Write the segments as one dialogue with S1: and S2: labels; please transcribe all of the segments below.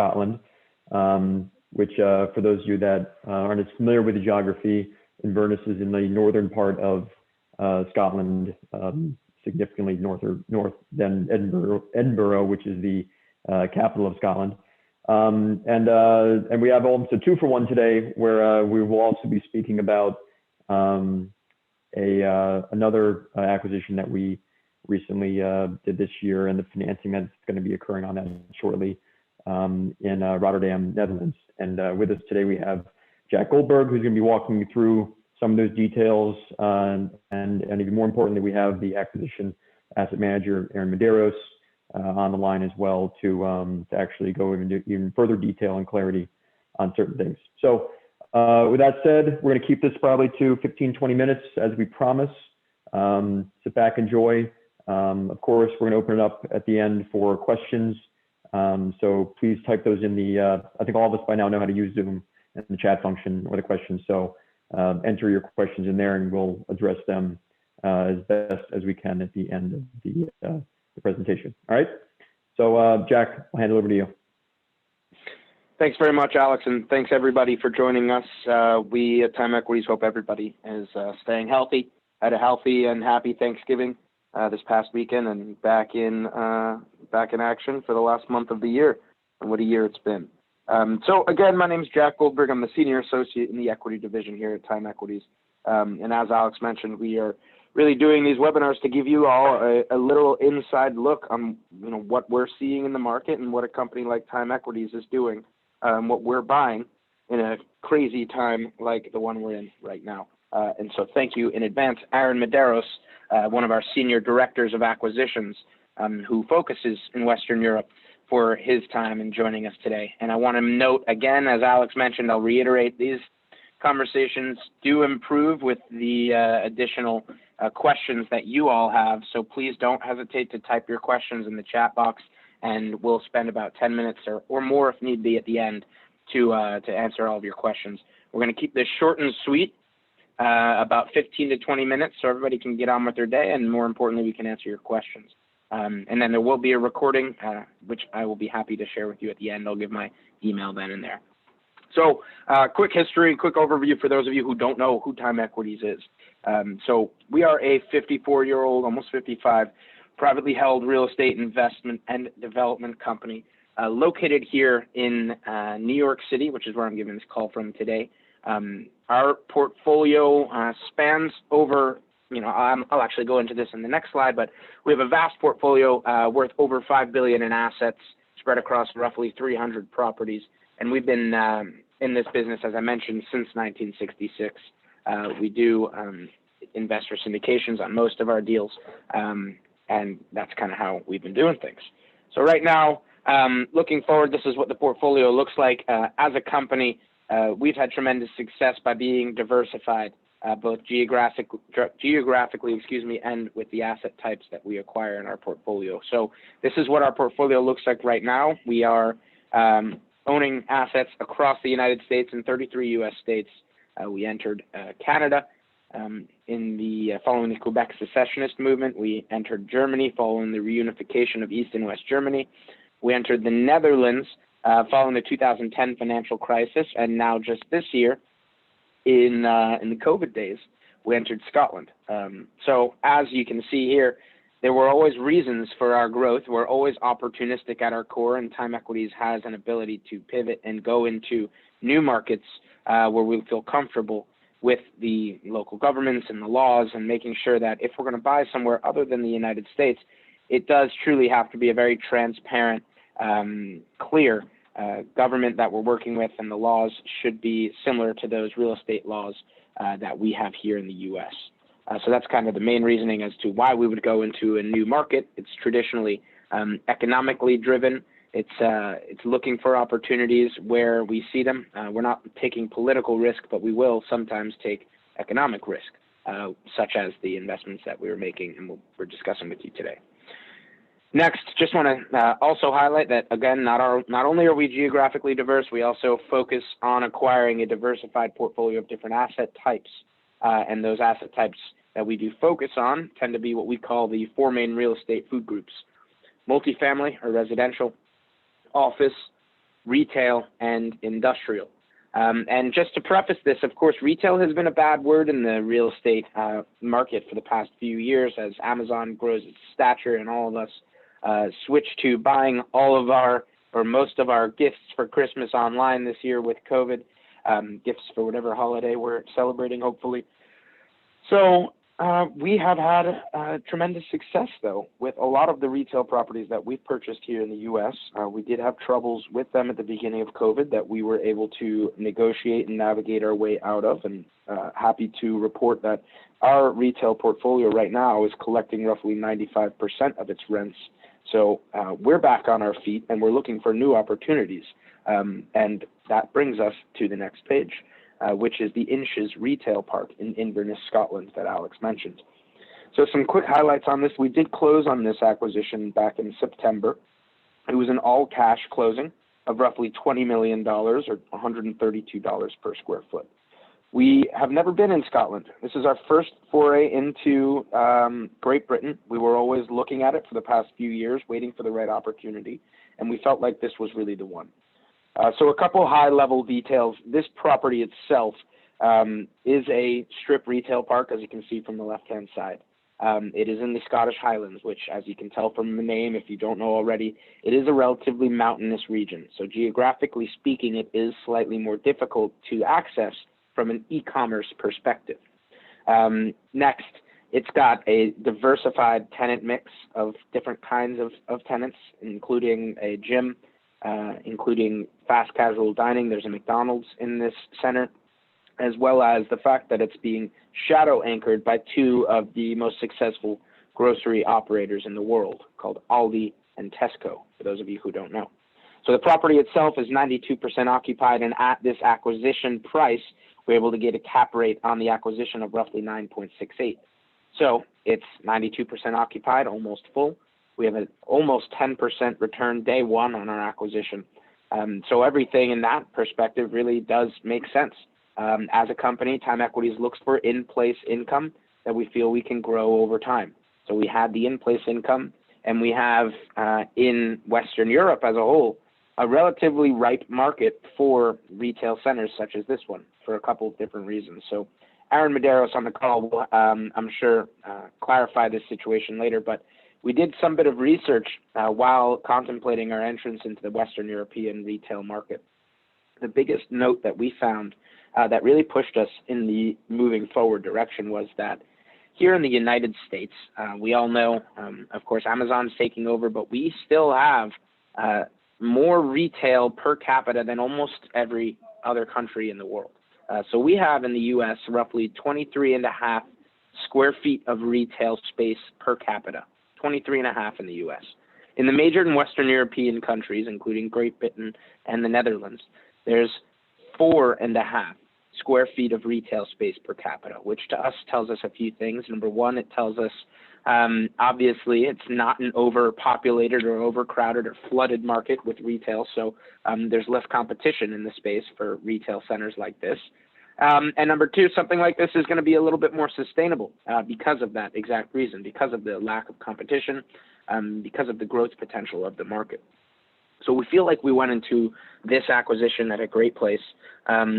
S1: Scotland, which for those of you that aren't as familiar with the geography, Inverness is in the northern part of Scotland, significantly north than Edinburgh, which is the capital of Scotland. And we have also 2-for-1 today, where we will also be speaking about another acquisition that we recently did this year, and the financing that's going to be occurring on that shortly in Rotterdam, Netherlands. And with us today, we have Jack Goldberg, who's going to be walking you through some of those details. And even more importantly, we have the acquisition asset manager, Aaron Medeiros, on the line as well to actually go into even further detail and clarity on certain things. So with that said, we're going to keep this probably to 15-20 minutes as we promise. Sit back, enjoy. Of course, we're going to open it up at the end for questions. So please type those in the, I think all of us by now know how to use Zoom and the chat function or the questions. So enter your questions in there and we'll address them as best as we can at the end of the presentation. All right. So Jack, I'll hand it over to you.
S2: Thanks very much, Alex, and thanks everybody for joining us. We at TEI Equities hope everybody is staying healthy, had a healthy and happy Thanksgiving this past weekend, and back in action for the last month of the year. And what a year it's been. So again, my name is Jack Goldberg. I'm the senior associate in the equity division here at TEI Equities. And as Alex mentioned, we are really doing these webinars to give you all a little inside look on what we're seeing in the market and what a company like TEI Equities is doing, what we're buying in a crazy time like the one we're in right now. And so thank you in advance, Aaron Medeiros, one of our senior directors of acquisitions, who focuses in Western Europe, for his time in joining us today. And I want to note again, as Alex mentioned, I'll reiterate, these conversations do improve with the additional questions that you all have. So please don't hesitate to type your questions in the chat box, and we'll spend about 10 minutes or more if need be at the end to answer all of your questions. We're going to keep this short and sweet, about 15 to 20 minutes, so everybody can get on with their day, and more importantly, we can answer your questions. And then there will be a recording, which I will be happy to share with you at the end. I'll give my email then and there. So quick history, quick overview for those of you who don't know who TEI Equities is. So we are a 54-year-old, almost 55, privately held real estate investment and development company located here in New York City, which is where I'm giving this call from today. Our portfolio spans over, I'll actually go into this in the next slide, but we have a vast portfolio worth over $5 billion in assets spread across roughly 300 properties. And we've been in this business, as I mentioned, since 1966. We do investor syndications on most of our deals, and that's kind of how we've been doing things. So right now, looking forward, this is what the portfolio looks like. As a company, we've had tremendous success by being diversified, both geographically, and with the asset types that we acquire in our portfolio. So this is what our portfolio looks like right now. We are owning assets across the United States and 33 U.S. states. We entered Canada following the Quebec secessionist movement. We entered Germany following the reunification of East and West Germany. We entered the Netherlands following the 2010 financial crisis, and now just this year, in the COVID days, we entered Scotland. So as you can see here, there were always reasons for our growth. We're always opportunistic at our core, and TEI Equities has an ability to pivot and go into new markets where we feel comfortable with the local governments and the laws, and making sure that if we're going to buy somewhere other than the United States, it does truly have to be a very transparent, clear government that we're working with, and the laws should be similar to those real estate laws that we have here in the U.S. So that's kind of the main reasoning as to why we would go into a new market. It's traditionally economically driven. It's looking for opportunities where we see them. We're not taking political risk, but we will sometimes take economic risk, such as the investments that we were making and we're discussing with you today. Next, just want to also highlight that, again, not only are we geographically diverse, we also focus on acquiring a diversified portfolio of different asset types. And those asset types that we do focus on tend to be what we call the four main real estate food groups: multifamily or residential, office, retail, and industrial. And just to preface this, of course, retail has been a bad word in the real estate market for the past few years as Amazon grows its stature and all of us switch to buying all of our or most of our gifts for Christmas online this year with COVID, gifts for whatever holiday we're celebrating, hopefully. So we have had tremendous success, though, with a lot of the retail properties that we've purchased here in the U.S. We did have troubles with them at the beginning of COVID that we were able to negotiate and navigate our way out of, and happy to report that our retail portfolio right now is collecting roughly 95% of its rents. So we're back on our feet, and we're looking for new opportunities. And that brings us to the next page, which is the Inshes Retail Park in Inverness, Scotland, that Alex mentioned. So some quick highlights on this. We did close on this acquisition back in September. It was an all-cash closing of roughly $20 million or $132 per square foot. We have never been in Scotland. This is our first foray into Great Britain. We were always looking at it for the past few years, waiting for the right opportunity, and we felt like this was really the one. So a couple high-level details. This property itself is a strip retail park, as you can see from the left-hand side. It is in the Scottish Highlands, which, as you can tell from the name, if you don't know already, it is a relatively mountainous region. So geographically speaking, it is slightly more difficult to access from an e-commerce perspective. Next, it's got a diversified tenant mix of different kinds of tenants, including a gym, including fast casual dining. There's a McDonald's in this center, as well as the fact that it's being shadow anchored by two of the most successful grocery operators in the world, called Aldi and Tesco, for those of you who don't know. So the property itself is 92% occupied, and at this acquisition price, we're able to get a cap rate on the acquisition of roughly 9.68. So it's 92% occupied, almost full. We have an almost 10% return day one on our acquisition. So everything in that perspective really does make sense. As a company, Time Equities looks for in-place income that we feel we can grow over time. So we had the in-place income, and we have in Western Europe as a whole, a relatively ripe market for retail centers such as this one for a couple of different reasons. So Aaron Medeiros on the call will, I'm sure, clarify this situation later, but we did some bit of research while contemplating our entrance into the Western European retail market. The biggest note that we found that really pushed us in the moving forward direction was that here in the United States, we all know, of course, Amazon's taking over, but we still have more retail per capita than almost every other country in the world. So we have in the U.S. roughly 23.5 square feet of retail space per capita, 23.5 in the U.S. In the major and Western European countries, including Great Britain and the Netherlands, there's 4.5 square feet of retail space per capita, which to us tells us a few things. Number one, it tells us obviously it's not an overpopulated or overcrowded or flooded market with retail, so there's less competition in the space for retail centers like this. And number two, something like this is going to be a little bit more sustainable because of that exact reason, because of the lack of competition, because of the growth potential of the market. So we feel like we went into this acquisition at a great place.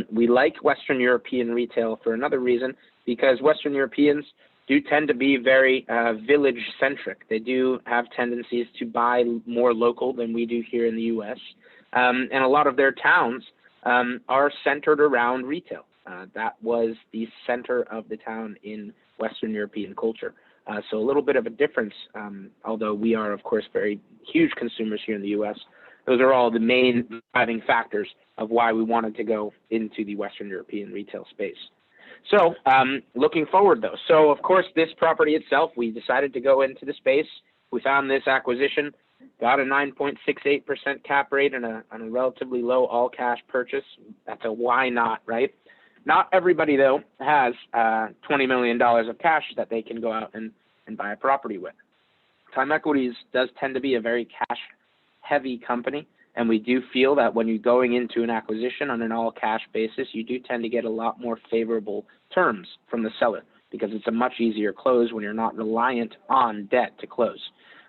S2: We like Western European retail for another reason, because Western Europeans do tend to be very village-centric. They do have tendencies to buy more local than we do here in the U.S. And a lot of their towns are centered around retail. That was the center of the town in Western European culture. So a little bit of a difference, although we are, of course, very huge consumers here in the U.S. Those are all the main driving factors of why we wanted to go into the Western European retail space. So looking forward, though. So, of course, this property itself, we decided to go into the space. We found this acquisition, got a 9.68% cap rate and a relatively low all-cash purchase. That's a why not, right? Not everybody, though, has $20 million of cash that they can go out and buy a property with. Time Equities does tend to be a very cash-heavy company, and we do feel that when you're going into an acquisition on an all-cash basis, you do tend to get a lot more favorable terms from the seller because it's a much easier close when you're not reliant on debt to close.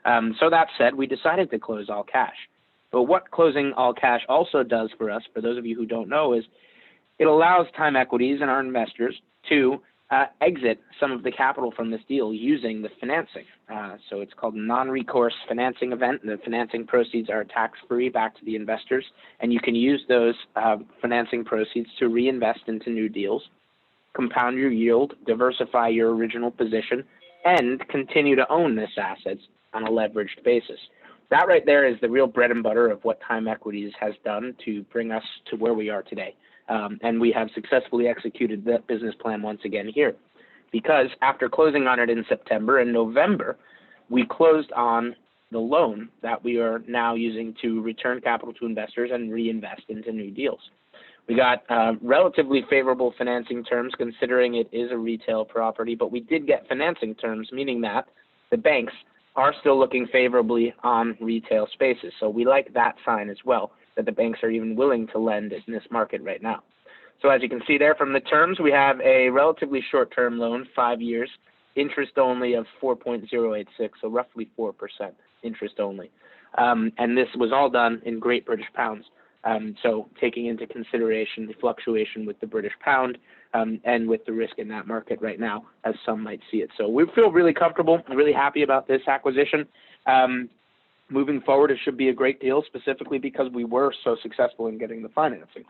S2: So that said, we decided to close all cash. But what closing all cash also does for us, for those of you who don't know, is it allows Time Equities and our investors to exit some of the capital from this deal using the financing. So it's called a non-recourse financing event. The financing proceeds are tax-free back to the investors, and you can use those financing proceeds to reinvest into new deals, compound your yield, diversify your original position, and continue to own this asset on a leveraged basis. That right there is the real bread and butter of what Time Equities has done to bring us to where we are today. And we have successfully executed that business plan once again here. Because after closing on it in September and November, we closed on the loan that we are now using to return capital to investors and reinvest into new deals. We got relatively favorable financing terms considering it is a retail property, but we did get financing terms, meaning that the banks are still looking favorably on retail spaces. So we like that sign as well, that the banks are even willing to lend in this market right now. So as you can see there from the terms, we have a relatively short-term loan, 5 years, interest only of 4.086, so roughly 4% interest only. And this was all done in Great British Pounds. So taking into consideration the fluctuation with the British pound and with the risk in that market right now, as some might see it. So we feel really comfortable and really happy about this acquisition. Moving forward, it should be a great deal, specifically because we were so successful in getting the financing.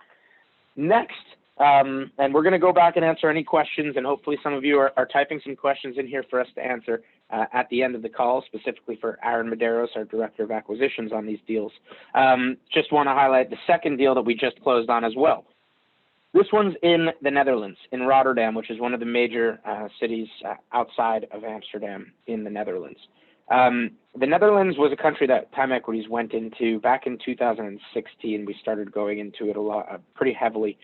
S2: Next, and we're going to go back and answer any questions, and hopefully some of you are typing some questions in here for us to answer at the end of the call, specifically for Aaron Medeiros, our Director of Acquisitions on these deals. Just want to highlight the second deal that we just closed on as well. This one's in the Netherlands, in Rotterdam, which is one of the major cities outside of Amsterdam in the Netherlands. The Netherlands was a country that Time Equities went into back in 2016. We started going into it a lot, pretty heavily.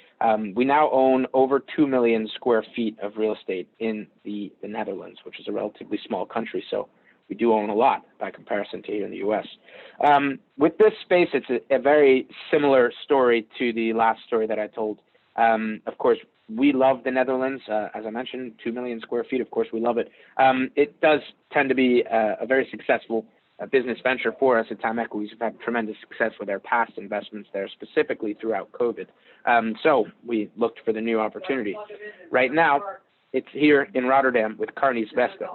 S2: We now own over 2 million square feet of real estate in the Netherlands, which is a relatively small country, so we do own a lot by comparison to here in the U.S. With this space, it's a very similar story to the last story that I told. Of course, we love the Netherlands. As I mentioned, 2 million square feet. Of course, we love it. It does tend to be a very successful business venture for us at Time Equities. We've had tremendous success with our past investments there, specifically throughout COVID. So we looked for the new opportunity. Right now, it's here in Rotterdam with Carnies Vesta,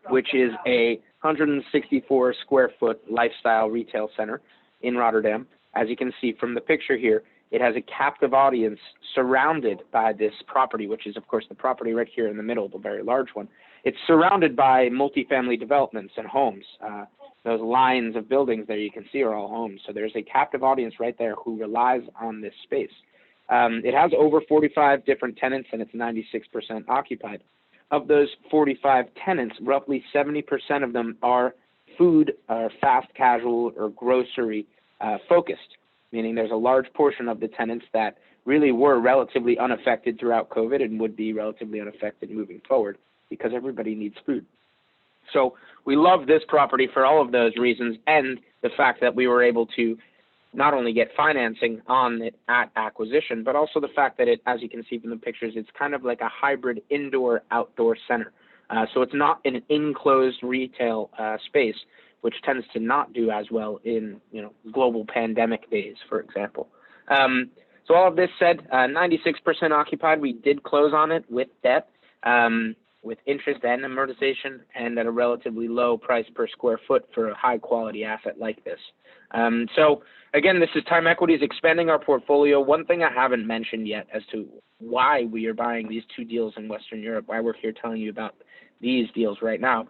S2: which is a 164 square foot lifestyle retail center in Rotterdam. As you can see from the picture here, it has a captive audience surrounded by this property, which is, of course, the property right here in the middle, the very large one. It's surrounded by multifamily developments and homes. Those lines of buildings there you can see are all homes. So there's a captive audience right there who relies on this space. It has over 45 different tenants, and it's 96% occupied. Of those 45 tenants, roughly 70% of them are food or fast casual or grocery focused, meaning there's a large portion of the tenants that really were relatively unaffected throughout COVID and would be relatively unaffected moving forward because everybody needs food. So we love this property for all of those reasons, and the fact that we were able to not only get financing on it at acquisition, but also the fact that it, as you can see from the pictures, it's kind of like a hybrid indoor-outdoor center. So it's not an enclosed retail space, which tends to not do as well in global pandemic days, for example. So all of this said, 96% occupied. We did close on it with debt, with interest and amortization, and at a relatively low price per square foot for a high-quality asset like this. So again, this is Time Equities expanding our portfolio. One thing I haven't mentioned yet as to why we are buying these two deals in Western Europe, why we're here telling you about these deals right now.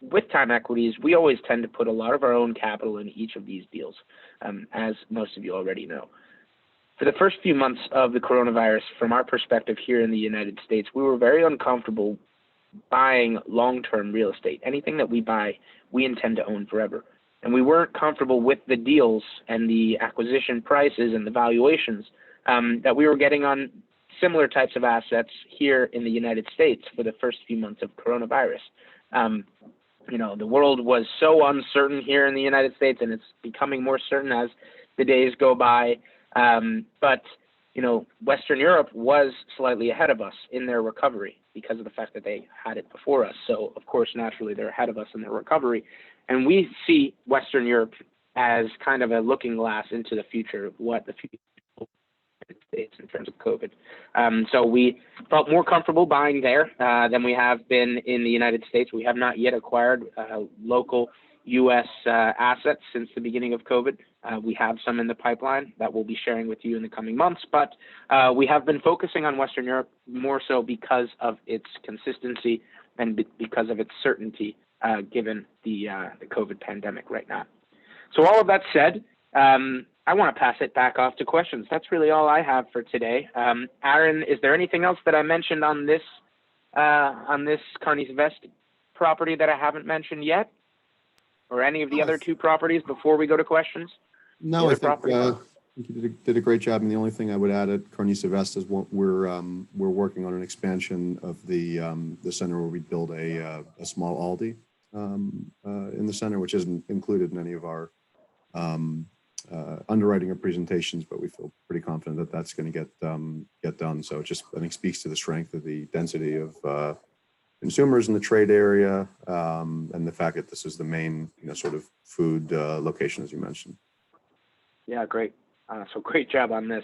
S2: With Time Equities, we always tend to put a lot of our own capital in each of these deals, as most of you already know. For the first few months of the coronavirus, from our perspective here in the United States, we were very uncomfortable buying long-term real estate. Anything that we buy, we intend to own forever. And we weren't comfortable with the deals and the acquisition prices and the valuations that we were getting on similar types of assets here in the United States for the first few months of coronavirus. The world was so uncertain here in the United States, and it's becoming more certain as the days go by. But Western Europe was slightly ahead of us in their recovery because of the fact that they had it before us. So, of course, naturally, they're ahead of us in their recovery. And we see Western Europe as kind of a looking glass into the future of what the future States in terms of COVID. So we felt more comfortable buying there than we have been in the United States. We have not yet acquired local U.S. assets since the beginning of COVID. We have some in the pipeline that we'll be sharing with you in the coming months, but we have been focusing on Western Europe more so because of its consistency and because of its certainty, given the COVID pandemic right now. So all of that said, I want to pass it back off to questions. That's really all I have for today. Aaron, is there anything else that I mentioned on this Carneys Vest property that I haven't mentioned yet? Or any of the other two properties before we go to questions?
S3: No, I think you did a great job. And the only thing I would add at Carneys Vest is we're working on an expansion of the center where we build a small Aldi in the center, which isn't included in any of our underwriting or presentations, but we feel pretty confident that that's going to get done. So it just, I think, speaks to the strength of the density of consumers in the trade area, and the fact that this is the main, sort of food location, as you mentioned.
S2: Yeah, great. So great job on this.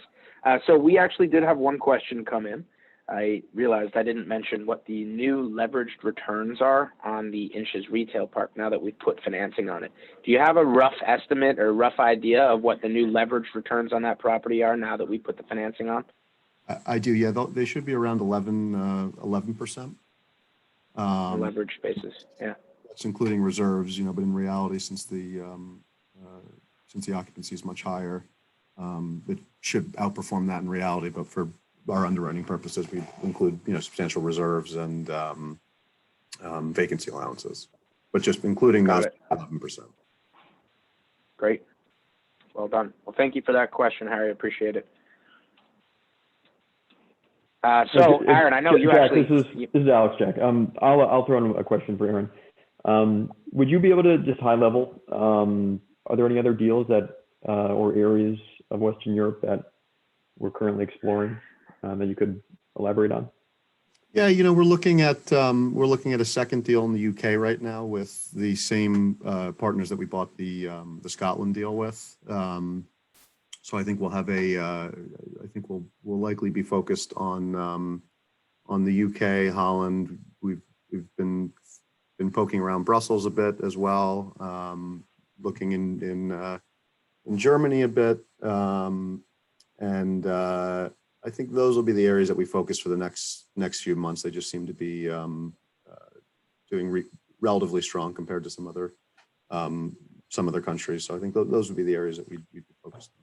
S2: So we actually did have one question come in. I realized I didn't mention what the new leveraged returns are on the Inshes Retail Park now that we've put financing on it. Do you have a rough estimate or rough idea of what the new leveraged returns on that property are now that we put the financing on?
S3: I do, yeah. They should be around 11%.
S2: On leverage basis, yeah.
S3: That's including reserves, but in reality, since the occupancy is much higher, it should outperform that in reality. But for our underwriting purposes, we include, substantial reserves and vacancy allowances, but just including those 11%.
S2: Great. Well done. Well, thank you for that question, Harry. I appreciate it. So, Aaron, I know you
S1: Jack,
S2: actually.
S1: This is Alex, Jack. I'll throw in a question for Aaron. Would you be able to just high level? Are there any other deals that or areas of Western Europe that we're currently exploring that you could elaborate on?
S3: Yeah, we're looking at a second deal in the UK right now with the same partners that we bought the Scotland deal with. So I think we'll have we'll likely be focused on the UK, Holland. We've been poking around Brussels a bit as well, looking in Germany a bit, and I think those will be the areas that we focus for the next few months. They just seem to be doing relatively strong compared to some other countries. So I think those would be the areas that we'd be focused on.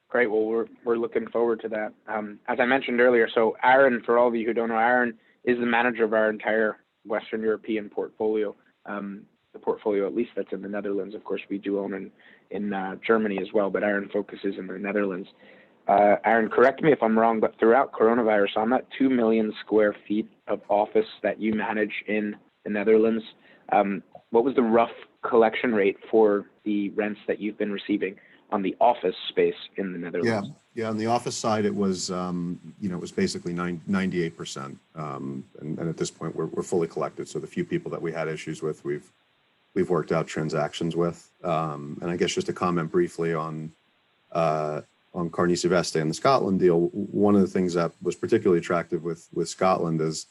S2: Great. Well, we're looking forward to that. As I mentioned earlier, so Aaron, for all of you who don't know, Aaron is the manager of our entire Western European portfolio. The portfolio, at least that's in the Netherlands. Of course, we do own in Germany as well, but Aaron focuses in the Netherlands. Aaron, correct me if I'm wrong, but throughout coronavirus, on that 2 million square feet of office that you manage in the Netherlands, what was the rough collection rate for the rents that you've been receiving on the office space in the Netherlands?
S3: Yeah. On the office side, it was, it was basically 98%. And at this point, we're fully collected. So the few people that we had issues with, we've worked out transactions with. And I guess just to comment briefly on Carneys Vest and the Scotland deal, one of the things that was particularly attractive with Scotland is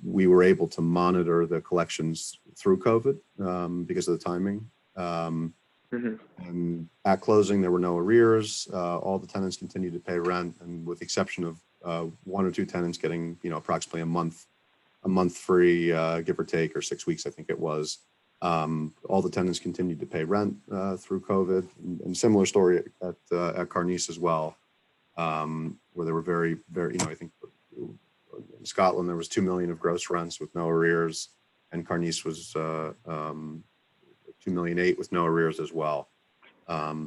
S3: we were able to monitor the collections through COVID because of the timing. And at closing, there were no arrears. All the tenants continued to pay rent, and with the exception of one or two tenants getting, approximately a month free, give or take, or 6 weeks, I think it was. All the tenants continued to pay rent through COVID, and similar story at Carneys as well, where they were very, very, I think in Scotland there was 2 million of gross rents with no arrears, and Carneys was 2.8 million with no arrears as well.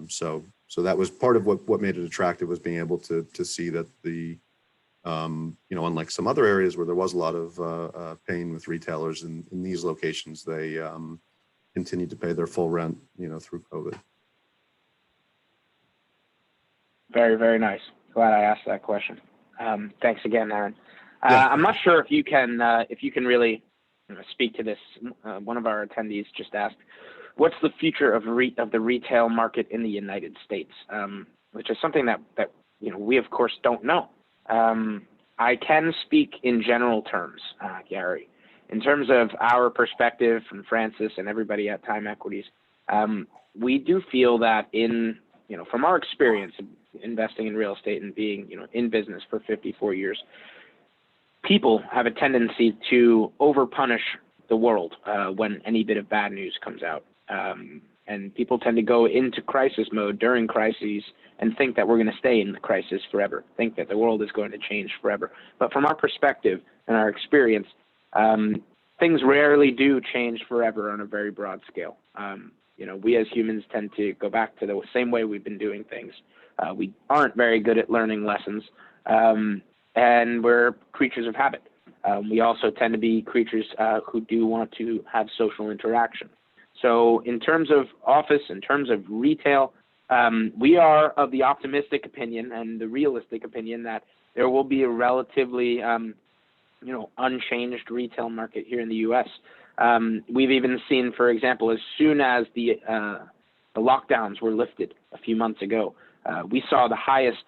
S3: So that was part of what made it attractive, was being able to see that the unlike some other areas where there was a lot of pain with retailers in these locations, they continued to pay their full rent, through COVID.
S2: Very, very nice. Glad I asked that question. Thanks again, Aaron.
S3: Yeah.
S2: I'm not sure if you can really speak to this. One of our attendees just asked, what's the future of the retail market in the United States? Which is something that we of course don't know. I can speak in general terms, Gary. In terms of our perspective from Francis and everybody at Time Equities, we do feel that from our experience investing in real estate and being, in business for 54 years, people have a tendency to overpunish the world when any bit of bad news comes out. And people tend to go into crisis mode during crises and think that we're going to stay in the crisis forever, think that the world is going to change forever. But from our perspective and our experience, things rarely do change forever on a very broad scale. We as humans tend to go back to the same way we've been doing things. We aren't very good at learning lessons, and we're creatures of habit. We also tend to be creatures who do want to have social interaction. So in terms of office, in terms of retail, we are of the optimistic opinion and the realistic opinion that there will be a relatively, unchanged retail market here in the U.S. We've even seen, for example, as soon as the lockdowns were lifted a few months ago, we saw the highest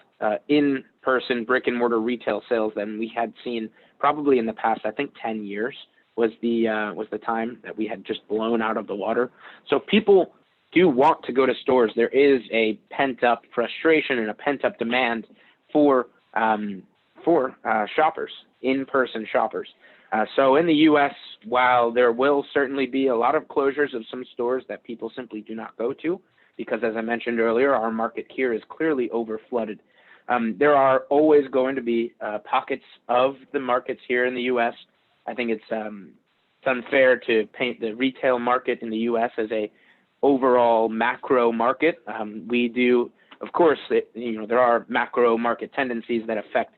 S2: in-person brick-and-mortar retail sales than we had seen probably in the past, I think, 10 years was the time that we had just blown out of the water. So people do want to go to stores. There is a pent-up frustration and a pent-up demand for shoppers, in-person shoppers. So in the U.S., while there will certainly be a lot of closures of some stores that people simply do not go to, because as I mentioned earlier, our market here is clearly overflooded. There are always going to be pockets of the markets here in the U.S. I think it's unfair to paint the retail market in the U.S. as a overall macro market. We do, of course, there are macro market tendencies that affect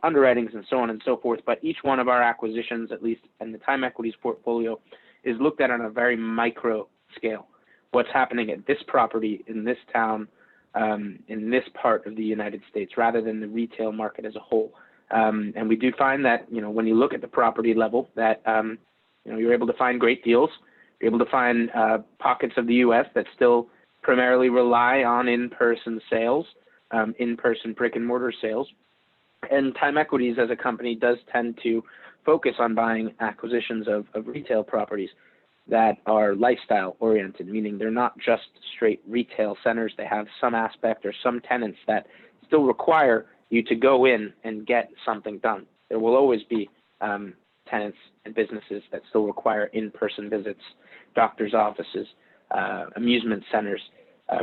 S2: underwritings and so on and so forth, but each one of our acquisitions, at least in the Time Equities portfolio, is looked at on a very micro scale. What's happening at this property in this town, in this part of the United States, rather than the retail market as a whole. And we do find that, when you look at the property level, that, you're able to find great deals. You're able to find pockets of the U.S. that still primarily rely on in-person sales, in-person brick and mortar sales. And Time Equities as a company does tend to focus on buying acquisitions of retail properties that are lifestyle oriented, meaning they're not just straight retail centers. They have some aspect or some tenants that still require you to go in and get something done. There will always be tenants and businesses that still require in-person visits, doctors' offices, amusement centers,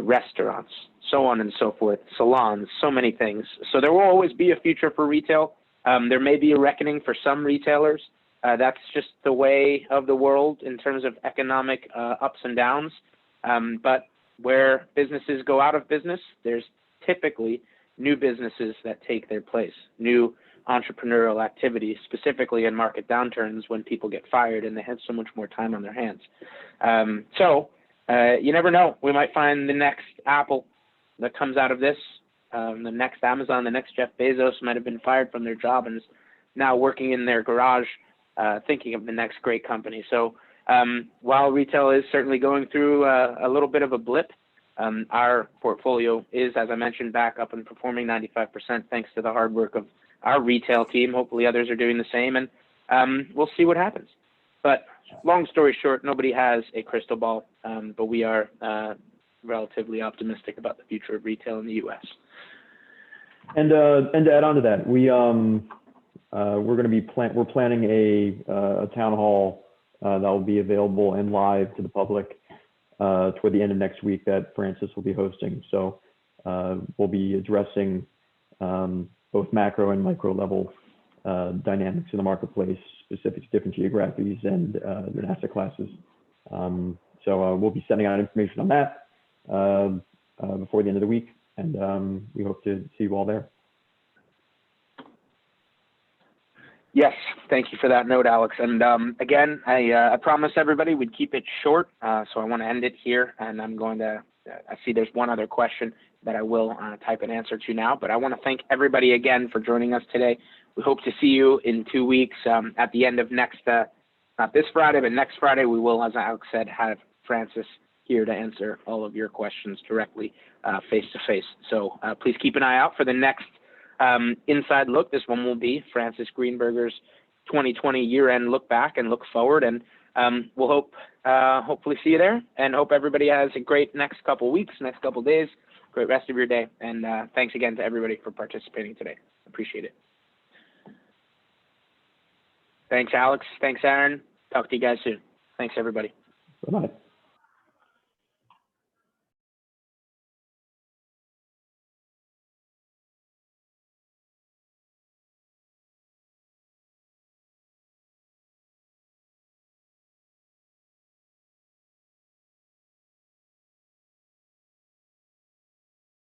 S2: restaurants, so on and so forth, salons, so many things. So there will always be a future for retail. There may be a reckoning for some retailers. That's just the way of the world in terms of economic ups and downs. But where businesses go out of business, there's typically new businesses that take their place, new entrepreneurial activities, specifically in market downturns when people get fired and they have so much more time on their hands. So you never know. We might find the next Apple that comes out of this, the next Amazon, the next Jeff Bezos might have been fired from their job and is now working in their garage thinking of the next great company. So while retail is certainly going through a little bit of a blip, our portfolio is, as I mentioned, back up and performing 95% thanks to the hard work of our retail team. Hopefully others are doing the same, and we'll see what happens. But long story short, nobody has a crystal ball, but we are relatively optimistic about the future of retail in the U.S.
S1: And to add on to that, we're going to be we're planning a town hall that will be available and live to the public toward the end of next week that Francis will be hosting. So we'll be addressing both macro and micro level dynamics in the marketplace, specific to different geographies and different asset classes. So we'll be sending out information on that before the end of the week, and we hope to see you all there.
S2: Yes, thank you for that note, Alex. And again, I promised everybody we'd keep it short, so I want to end it here. And I'm going to, I see there's one other question that I will type an answer to now, but I want to thank everybody again for joining us today. We hope to see you in 2 weeks at the end of next not this Friday, but next Friday, we will, as Alex said, have Francis here to answer all of your questions directly face to face. So please keep an eye out for the next inside look. This one will be Francis Greenberger's 2020 year-end look back and look forward. And we'll hopefully see you there, and hope everybody has a great next couple weeks, next couple days, great rest of your day. And thanks again to everybody for participating today. Appreciate it. Thanks, Alex. Thanks, Aaron. Talk to you guys soon. Thanks, everybody.
S1: Bye-bye.